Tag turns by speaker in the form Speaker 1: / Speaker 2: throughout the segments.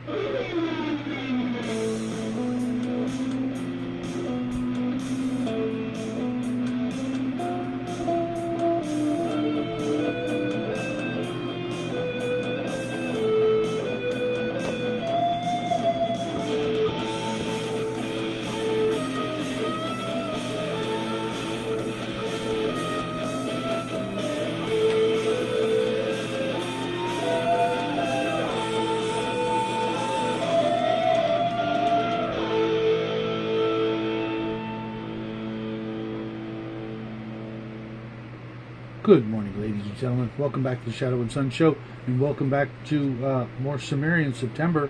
Speaker 1: Good morning, ladies and gentlemen. Welcome back to the Shadow and Sun Show, and welcome back to more Cimmerian September.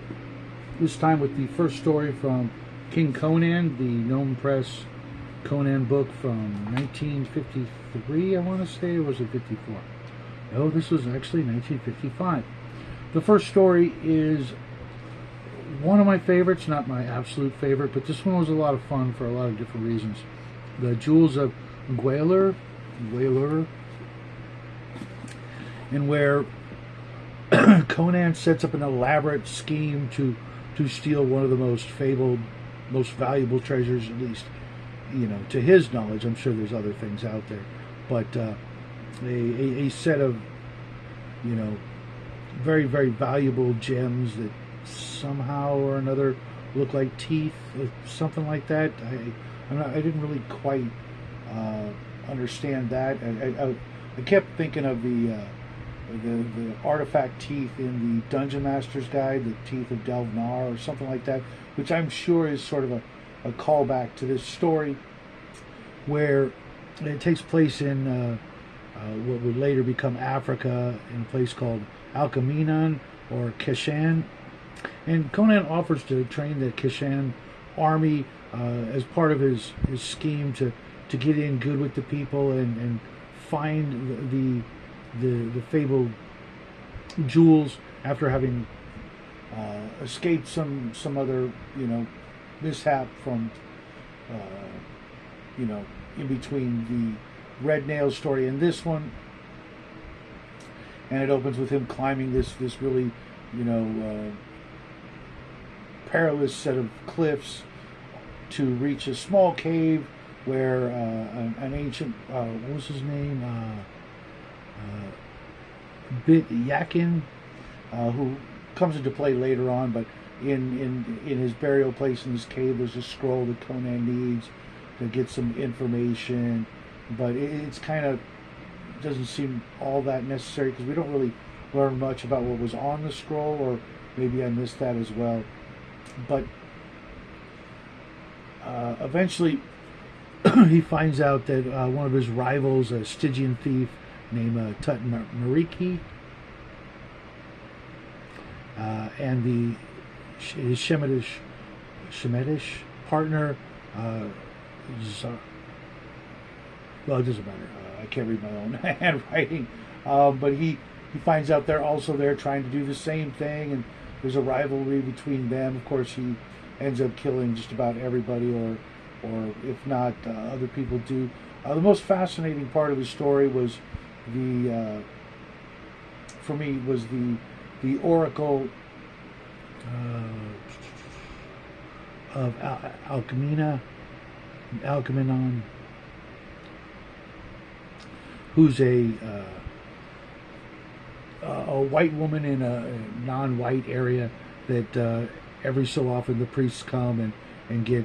Speaker 1: This time with the first story from King Conan, the Gnome Press Conan book from 1953, I want to say, or was it 54? No, this was actually 1955. The first story is one of my favorites, not my absolute favorite, but this one was a lot of fun for a lot of different reasons. The Jewels of GWAHLUR, and where Conan sets up an elaborate scheme to steal one of the most fabled, most valuable treasures, at least, to his knowledge. I'm sure there's other things out there, but a set of, very, very valuable gems that somehow or another look like teeth, something like that. I didn't really quite understand that. I kept thinking of the artifact teeth in the Dungeon Master's Guide, the Teeth of Delvnar, or something like that, which I'm sure is sort of a callback to this story, where it takes place in what would later become Africa, in a place called Alcaminan or Keshan. And Conan offers to train the Keshan army as part of his scheme to get in good with the people and find the fabled jewels after having escaped some other mishap from in between the Red Nail story and this one. And it opens with him climbing this really perilous set of cliffs to reach a small cave where an ancient, what was his name? Bit Yakin, who comes into play later on, but in his burial place in this cave, there's a scroll that Conan needs to get some information, but it's kind of doesn't seem all that necessary because we don't really learn much about what was on the scroll, or maybe I missed that as well. But eventually he finds out that one of his rivals, a Stygian thief named Tut Mariki, and his Shemitish partner, well, it doesn't matter. I can't read my own handwriting, but he finds out they're also there trying to do the same thing, and there's a rivalry between them. Of course, he ends up killing just about everybody, or if not, other people do. The most fascinating part of the story was for me, was the oracle of Alcaminon, who's a white woman in a non-white area that every so often the priests come and get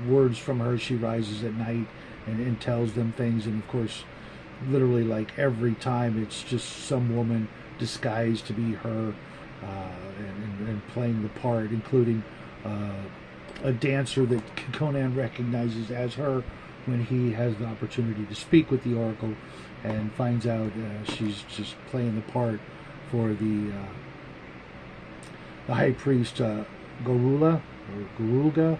Speaker 1: words from her. She rises at night and tells them things, and of course, literally, like, every time it's just some woman disguised to be her, and playing the part, including a dancer that Conan recognizes as her when he has the opportunity to speak with the oracle, and finds out she's just playing the part for the high priest Gorula or Gorulga,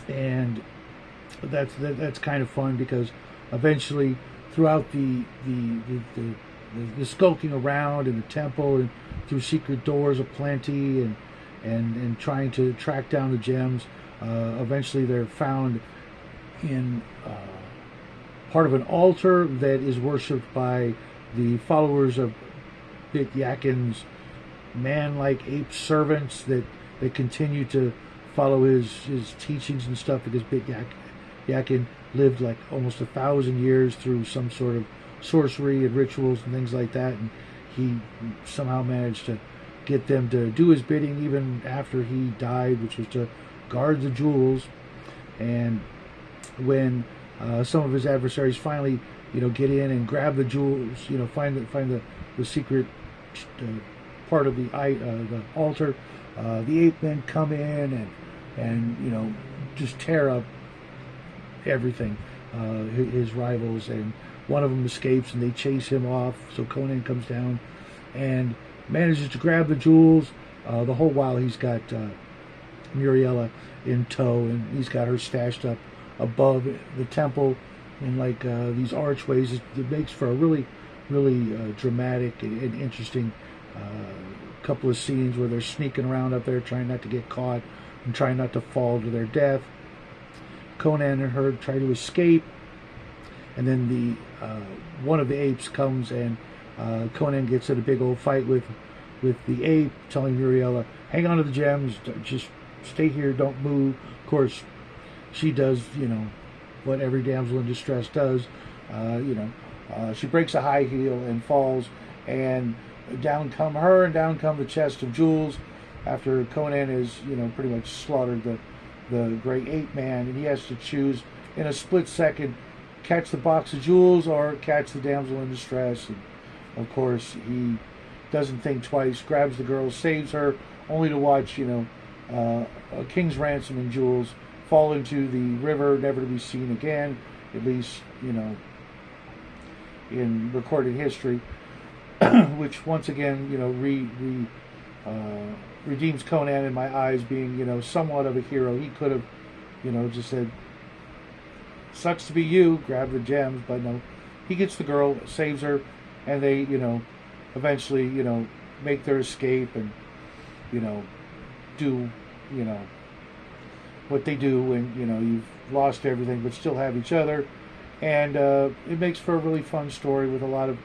Speaker 1: and that's kind of fun because eventually, throughout the skulking around in the temple and through secret doors aplenty and trying to track down the gems, eventually they're found in part of an altar that is worshipped by the followers of Bit Yakin's man-like ape servants that continue to follow his teachings and stuff, because Big Yakin lived like almost 1,000 years through some sort of sorcery and rituals and things like that, and he somehow managed to get them to do his bidding even after he died, which was to guard the jewels. And when some of his adversaries finally, get in and grab the jewels, find the secret part of the altar, the ape men come in and just tear up everything, his rivals, and one of them escapes and they chase him off. So Conan comes down and manages to grab the jewels. The whole while he's got Muriela in tow, and he's got her stashed up above the temple in like these archways. It makes for a really dramatic and interesting couple of scenes where they're sneaking around up there trying not to get caught and trying not to fall to their death. Conan and her try to escape, and then the one of the apes comes, and Conan gets in a big old fight with the ape, telling Muriela, hang on to the gems, just stay here, don't move. Of course, she does, what every damsel in distress does. She breaks a high heel and falls, and down come her, and down come the chest of jewels, after Conan is, pretty much slaughtered the great ape man, and he has to choose in a split second, catch the box of jewels or catch the damsel in distress. And of course, he doesn't think twice, grabs the girl, saves her, only to watch, a king's ransom and jewels fall into the river, never to be seen again, at least, in recorded history, which once again, redeems Conan in my eyes, being, somewhat of a hero. He could have, just said, sucks to be you, grab the gems, but no, he gets the girl, saves her, and they, eventually, make their escape and, do, what they do when, you've lost everything but still have each other. And it makes for a really fun story with a lot of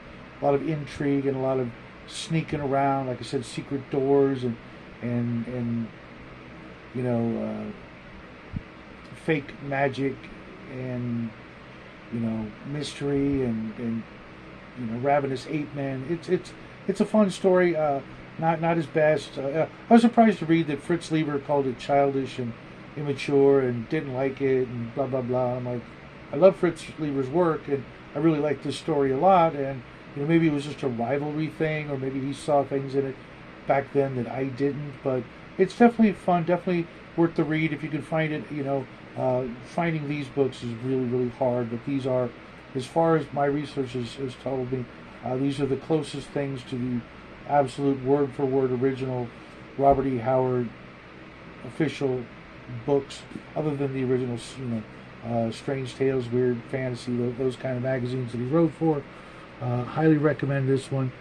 Speaker 1: intrigue and a lot of sneaking around, like I said, secret doors and fake magic and mystery and ravenous ape men. It's a fun story. Not his best. I was surprised to read that Fritz Lieber called it childish and immature and didn't like it and blah blah blah. I'm like, I love Fritz Lieber's work and I really like this story a lot, and maybe it was just a rivalry thing, or maybe he saw things in it back then that I didn't. But it's definitely fun, definitely worth the read if you can find it. Finding these books is really hard, but these are, as far as my research has told me, these are the closest things to the absolute word-for-word original Robert E. Howard official books, other than the original, Strange Tales, Weird Fantasy, those kind of magazines that he wrote for. Highly recommend this one.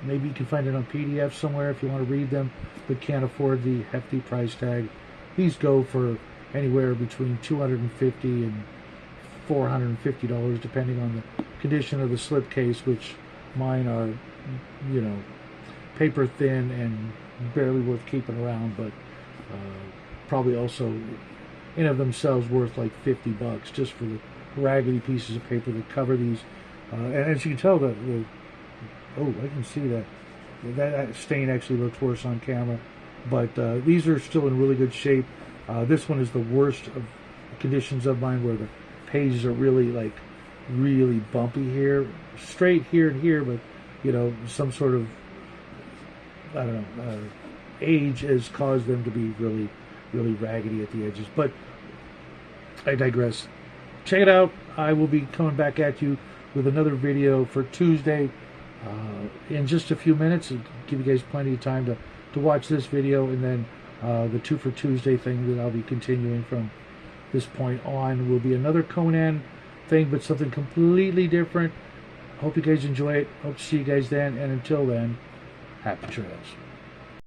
Speaker 1: Maybe you can find it on PDF somewhere if you want to read them, but can't afford the hefty price tag. These go for anywhere between $250 and $450, depending on the condition of the slipcase, which mine are, paper thin and barely worth keeping around, but probably also in of themselves worth like $50 just for the raggedy pieces of paper that cover these. And as you can tell, I can see that stain actually looks worse on camera, but these are still in really good shape. This one is the worst of the conditions of mine, where the pages are really bumpy here, straight here and here, but some sort of, I don't know, age has caused them to be really raggedy at the edges. But I digress. Check it out. I will be coming back at you with another video for Tuesday in just a few minutes. It'll give you guys plenty of time to watch this video, and then the 2 for Tuesday thing that I'll be continuing from this point on will be another Conan thing, but something completely different. Hope you guys enjoy it. Hope to see you guys then, and until then, happy trails.